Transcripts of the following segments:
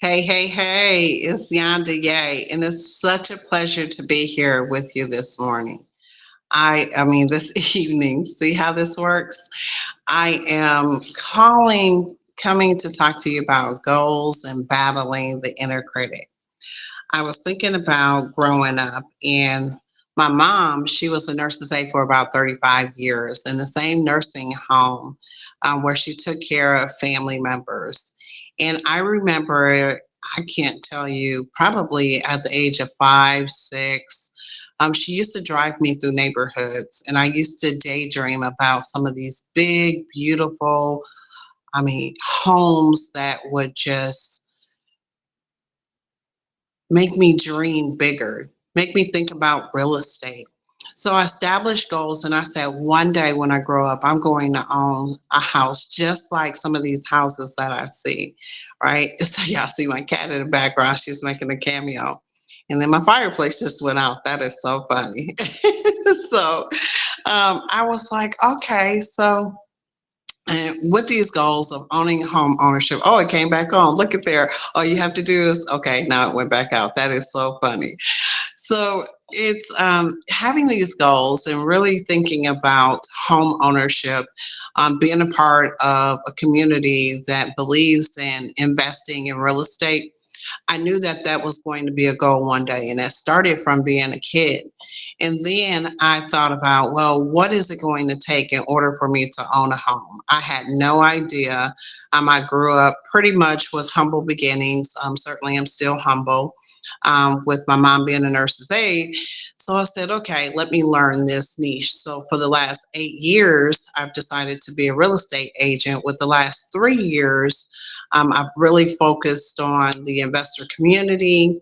Hey, it's Yonda Yay, and it's such a pleasure to be here with you this morning. This evening. See how this works? I am coming to talk to you about goals and battling the inner critic. I was thinking about growing up, and my mom, she was a nurse's aide for about 35 years in the same nursing home where she took care of family members. And I remember, I can't tell you, probably at the age of 5, 6, she used to drive me through neighborhoods, and I used to daydream about some of these big, beautiful, homes that would just make me dream bigger, make me think about real estate. So I established goals and I said, one day when I grow up, I'm going to own a house just like some of these houses that I see, right? So y'all see my cat in the background. She's making a cameo. And then my fireplace just went out. That is so funny. I was like, okay, so and with these goals of owning home ownership, oh, it came back on. Look at there. All you have to do is, okay, now it went back out. That is so funny. So it's having these goals and really thinking about home ownership, being a part of a community that believes in investing in real estate. I knew that that was going to be a goal one day, and it started from being a kid. And then I thought about, well, what is it going to take in order for me to own a home? I had no idea. I grew up pretty much with humble beginnings. Certainly, I'm still humble with my mom being a nurse's aide. So I said, okay, let me learn this niche. So for the last 8 years, I've decided to be a real estate agent. With the last 3 years, I've really focused on the investor community,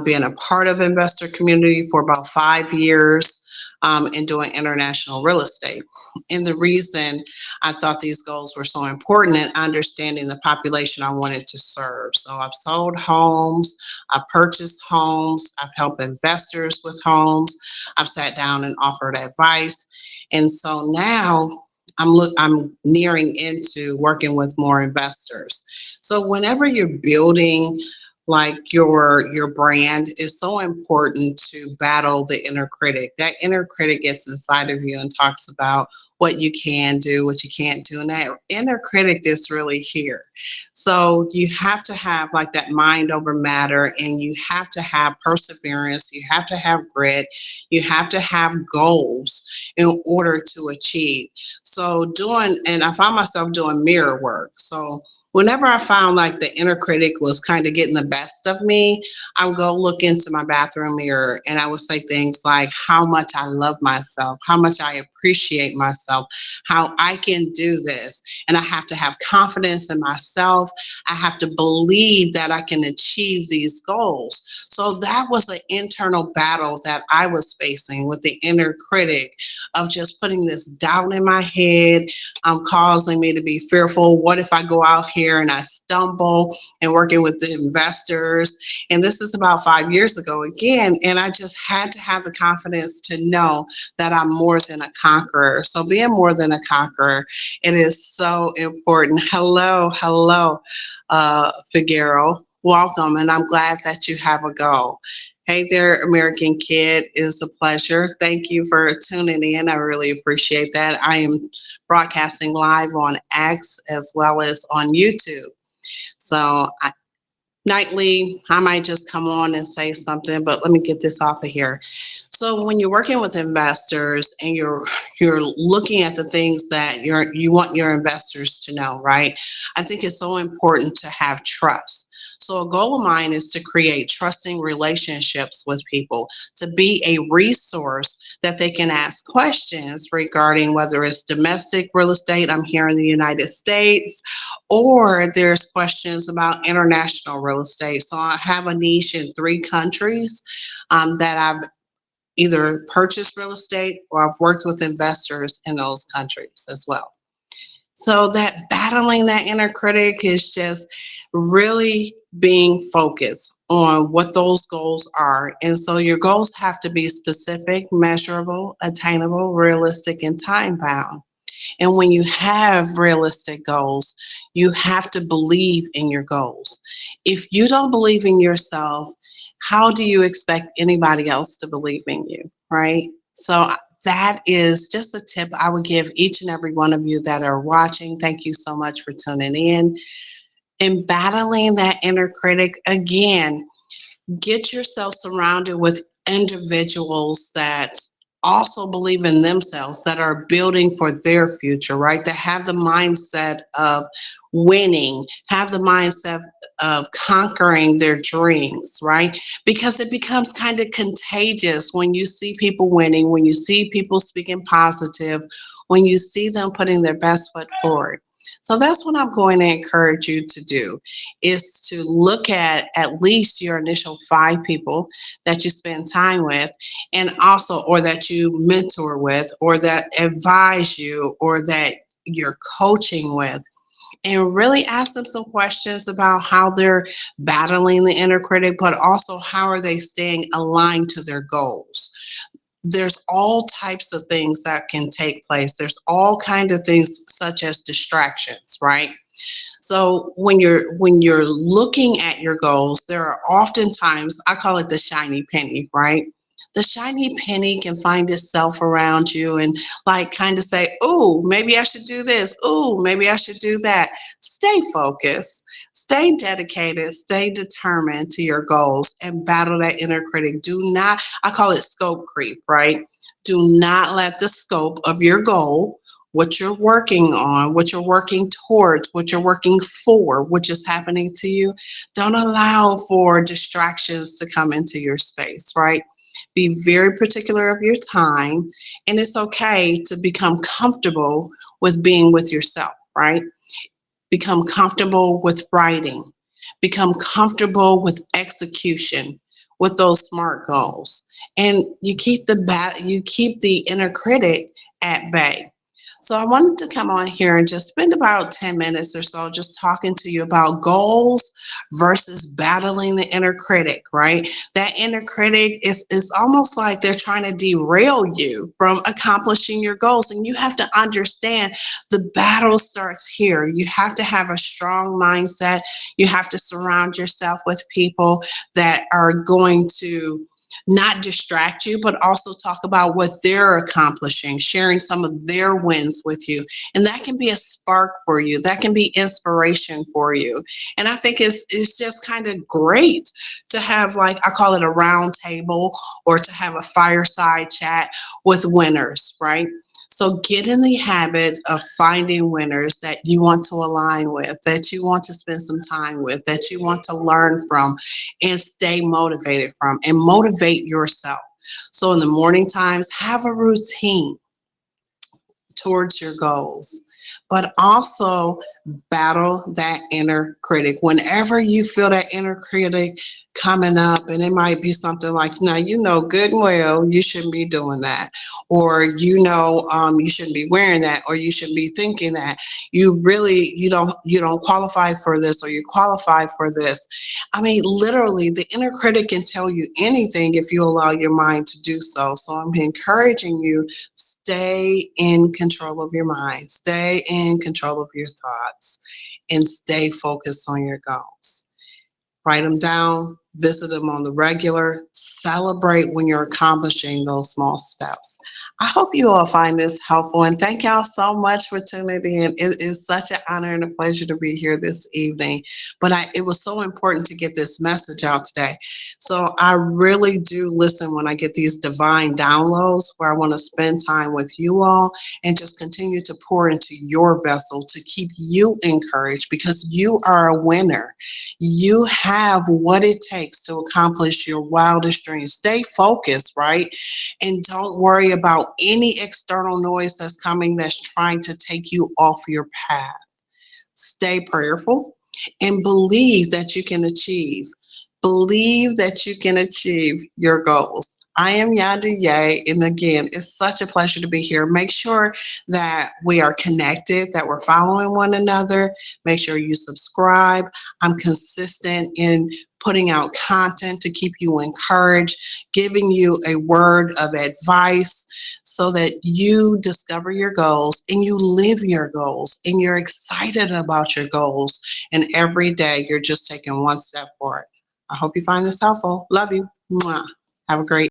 being a part of investor community for about 5 years, and doing international real estate. And the reason I thought these goals were so important and understanding the population I wanted to serve. So I've sold homes, I've purchased homes, I've helped investors with homes, I've sat down and offered advice. And so now I'm nearing into working with more investors. So whenever you're building like your brand, is so important to battle the inner critic. That inner critic gets inside of you and talks about what you can do, what you can't do, and that inner critic is really here. So you have to have like that mind over matter, and you have to have perseverance, you have to have grit, you have to have goals in order to achieve. So and I found myself doing mirror work. So whenever I found like the inner critic was kind of getting the best of me, I would go look into my bathroom mirror and I would say things like how much I love myself, how much I appreciate myself, how I can do this. And I have to have confidence in myself. I have to believe that I can achieve these goals. So that was an internal battle that I was facing with the inner critic of just putting this doubt in my head, causing me to be fearful. What if I go out here and I stumble, and working with the investors? And this is about 5 years ago again. And I just had to have the confidence to know that I'm more than a conqueror. So being more than a conqueror, it is so important. Hello, Figueroa. Welcome. And I'm glad that you have a goal. Hey there, American Kid. It's a pleasure. Thank you for tuning in. I really appreciate that. I am broadcasting live on X as well as on YouTube. So nightly, I might just come on and say something, but let me get this off of here. So when you're working with investors and you're looking at the things that you want your investors to know, right? I think it's so important to have trust. So a goal of mine is to create trusting relationships with people, to be a resource that they can ask questions regarding whether it's domestic real estate, I'm here in the United States, or there's questions about international real estate. So I have a niche in 3 countries that I've either purchased real estate or I've worked with investors in those countries as well. So that battling that inner critic is just really being focused on what those goals are. And so your goals have to be specific, measurable, attainable, realistic, and time bound. And when you have realistic goals, you have to believe in your goals. If you don't believe in yourself, how do you expect anybody else to believe in you, right? So that is just a tip I would give each and every one of you that are watching. Thank you so much for tuning in. And battling that inner critic, again, get yourself surrounded with individuals that also believe in themselves, that are building for their future, right? That have the mindset of winning, have the mindset of conquering their dreams, right? Because it becomes kind of contagious when you see people winning, when you see people speaking positive, when you see them putting their best foot forward. So that's what I'm going to encourage you to do, is to look at least your initial 5 people that you spend time with, and also, or that you mentor with, or that advise you, or that you're coaching with, and really ask them some questions about how they're battling the inner critic, but also how are they staying aligned to their goals. There's all types of things that can take place. There's all kind of things such as distractions, right? So when you're looking at your goals, there are oftentimes, I call it the shiny penny, right? The shiny penny can find itself around you and like kind of say, "Oh, maybe I should do this. Oh, maybe I should do that." Stay focused, stay dedicated, stay determined to your goals, and battle that inner critic. Do not, I call it scope creep, right? Do not let the scope of your goal, what you're working on, what you're working towards, what you're working for, which is happening to you. Don't allow for distractions to come into your space, right? Be very particular of your time, and it's okay to become comfortable with being with yourself, right? Become comfortable with writing, become comfortable with execution, with those SMART goals, and you keep the inner critic at bay. So I wanted to come on here and just spend about 10 minutes or so just talking to you about goals versus battling the inner critic, right? That inner critic is almost like they're trying to derail you from accomplishing your goals. And you have to understand the battle starts here. You have to have a strong mindset. You have to surround yourself with people that are going to not distract you, but also talk about what they're accomplishing, sharing some of their wins with you. And that can be a spark for you. That can be inspiration for you. And I think it's just kind of great to have, like, I call it a round table, or to have a fireside chat with winners, right? So get in the habit of finding winners that you want to align with, that you want to spend some time with, that you want to learn from and stay motivated from, and motivate yourself. So in the morning times, have a routine towards your goals, but also battle that inner critic. Whenever you feel that inner critic coming up, and it might be something like, now you know good and well you shouldn't be doing that, or you shouldn't be wearing that, or you shouldn't be thinking that, you don't qualify for this, or you qualify for this. I mean, literally, the inner critic can tell you anything if you allow your mind to do so. So I'm encouraging you, stay in control of your mind, stay in control of your thoughts, and stay focused on your goals. Write them down, visit them on the regular, celebrate when you're accomplishing those small steps. I hope you all find this helpful, and thank y'all so much for tuning in. It is such an honor and a pleasure to be here this evening, but it was so important to get this message out today. So I really do listen when I get these divine downloads where I want to spend time with you all and just continue to pour into your vessel to keep you encouraged, because you are a winner. You have what it takes to accomplish your wildest dreams. Stay focused, right? And don't worry about any external noise that's coming that's trying to take you off your path. Stay prayerful and believe that you can achieve. Believe that you can achieve your goals. I am Yanda Ye, and again, it's such a pleasure to be here. Make sure that we are connected, that we're following one another. Make sure you subscribe. I'm consistent in putting out content to keep you encouraged, giving you a word of advice so that you discover your goals and you live your goals and you're excited about your goals. And every day you're just taking one step forward. I hope you find this helpful. Love you. Mwah. Have a great